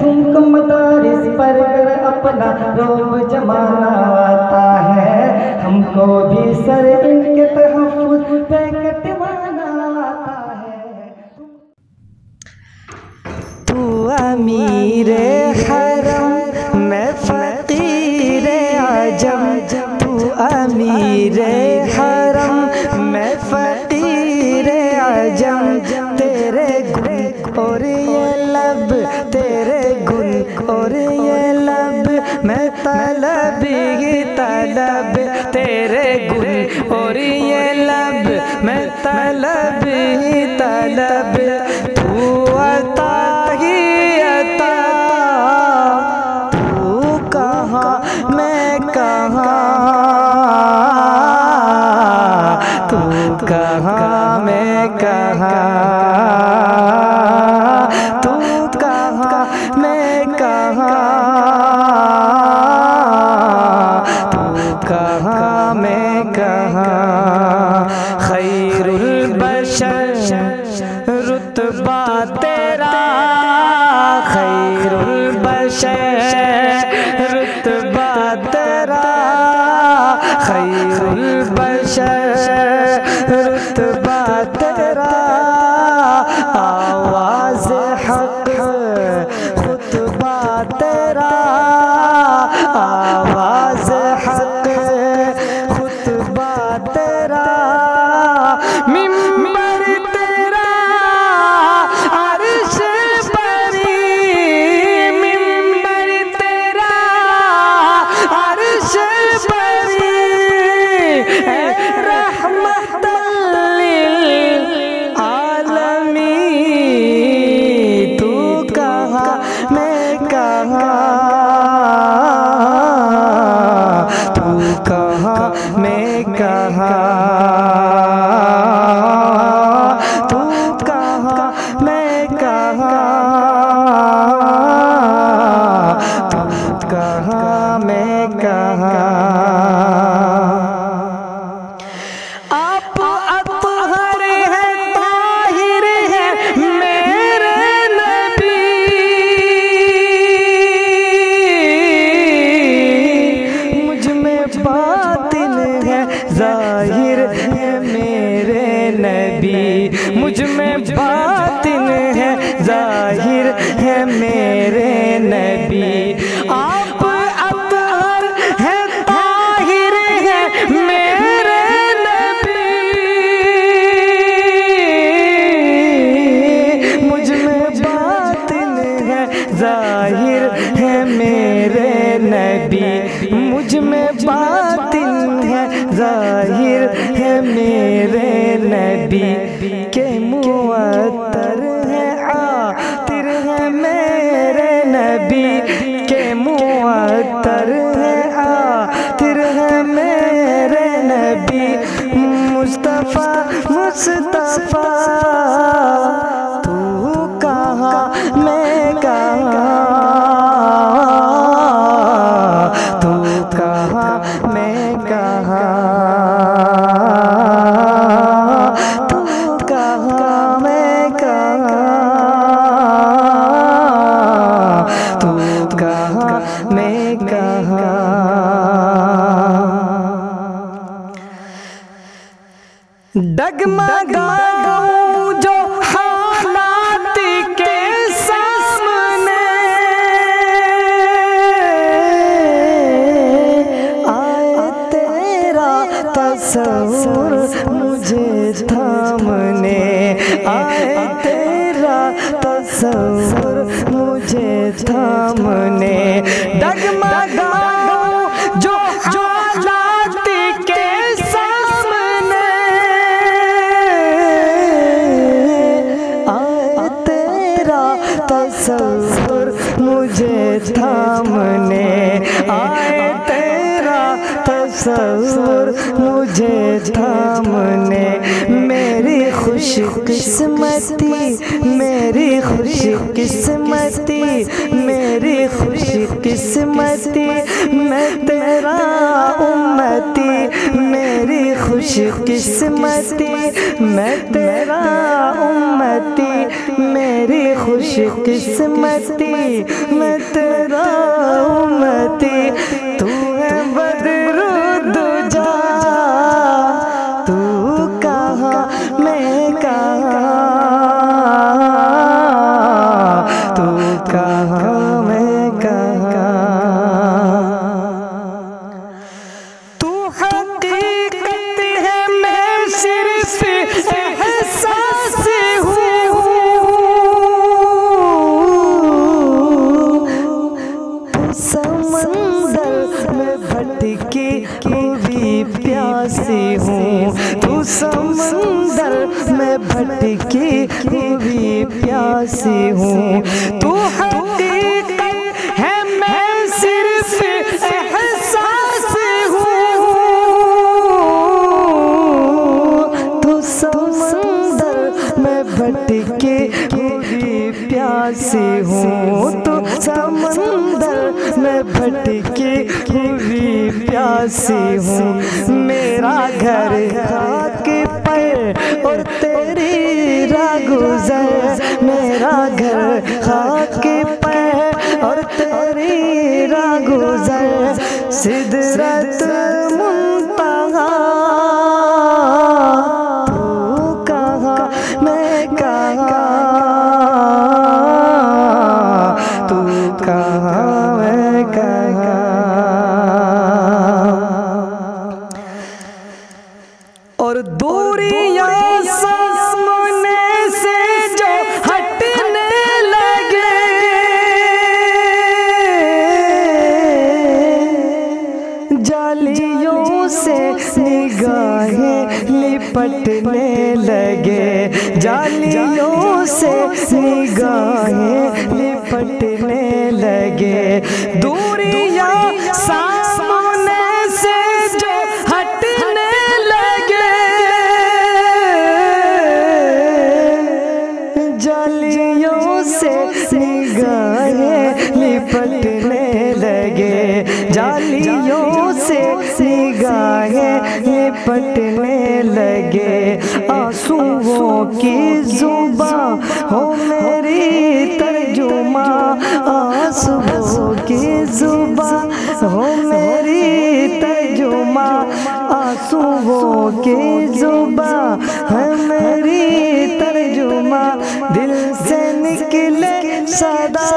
तुमको मदारिस पर कर अपना रोब जमाना आता है, हमको भी सर इनके तहफ़्फ़ुज़ पे कटवाना आता है। तू अमीरे हरम मैं फ़क़ीरे आजम, तू अमीरे हरम मैं फ़क़ीरे आजम, तेरे गुन और ये लब, तेरे गुन और ये लब मैं तलब ही तलब, तेरे गुन और ये लब मैं तलब ही तलब। तू अता ही अता, तू कहाँ मैं कहाँ, तू कहाँ मैं कहाँ, तू कहाँ मैं कहाँ, तू कहाँ मैं कहाँ। खैरुल बशर रुतबा तेरा, खैरुल बशर रुतबा तेरा, खैरुल बशर रुतबा तेरा। आवाज़ हक़ खुतबा तेरा, आवाज़ हक़ खुतबा तेरा। मिंबर तेरा अर्श परी, मिंबर तेरा अर्श परी, रहमतल लिल आलमीन। तू कहाँ मैं कहाँ, तू कहाँ मैं कहाँ, तू कहाँ मैं कहाँ, तू कहाँ मैं कहाँ। आप अतहर है ताहिर है मेरे नबी, मुझ में बातिन है ज़ाहिर है मेरे नबी, मुझ में बातिन है ज़ाहिर है मेरे नबी। आप अतहर है ताहिर है मेरे नबी, मुझ में बातिन है ज़ाहिर है मेरे नबी, मुझ में बातिन है ज़ाहिर है मेरे नबी। के मुअत्तर है आतिर है मेरे नबी, के मुअत्तर है आतिर है मेरे नबी। मुस्तफ़ा मुस्तफ़ा तू कहाँ मैं कहाँ, तू कहाँ मैं कहाँ, तू कहाँ मैं कहाँ, तू कहाँ मैं कहाँ। डगमगाऊं जो हालात के सामने, आए तेरा तस्वुर मुझे थामने, आए तेरा तस्वुर मुझे थामने। डगमगाऊं जो हालात के सामने, आए तेरा तस्वुर मुझे थामने, आए तेरा तस्वुर मुझे थामने। मेरी खुशकिस्मती, मेरी खुशकिस्मती, मेरी खुशकिस्मती, मैं तेरा उम्मती। मेरी खुशकिस्मती, मैं तेरा उम्मती, मेरी खुशकिस्मती, कहाँ मैं कहाँ, तू हकीकत है मैं सिर्फ एहसास हूँ, समंदर में भटकी हुई प्यासी हूँ, तू समंदर में भटकी हुई प्यासी हूँ, तू हकीकत है मैं सिर्फ एहसास हूँ, तू समंदर में भटकी हुई प्यासी हूँ, तू समंदर में भटकी हुई प्यासी हूँ। मेरा घर खाक पर और तेरी राह गुज़र, मेरा घर खाक पर और तेरी राह गुज़र, सिदरत मुंतहा तू कहाँ मैं कहाँ, तू कहाँ मैं कहाँ। और दूरियां सामने से जो हटने लगे, जालियों से निगाहें लिपटने लगे, जालियों से निगाहें लिपटने लगे, दूरियां सामने से जो हटने लगे, जालियों से निगाहें लिपटने लगे, जालियों से निगाहें लिपटने लगे, आंसुओं की जुबां हो मेरी तर्जुमा, आंसुओं की जुबां हो मेरी तर्जुमा, आंसुओं की जुबां है मेरी तर्जुमा, दिल से निकले सदा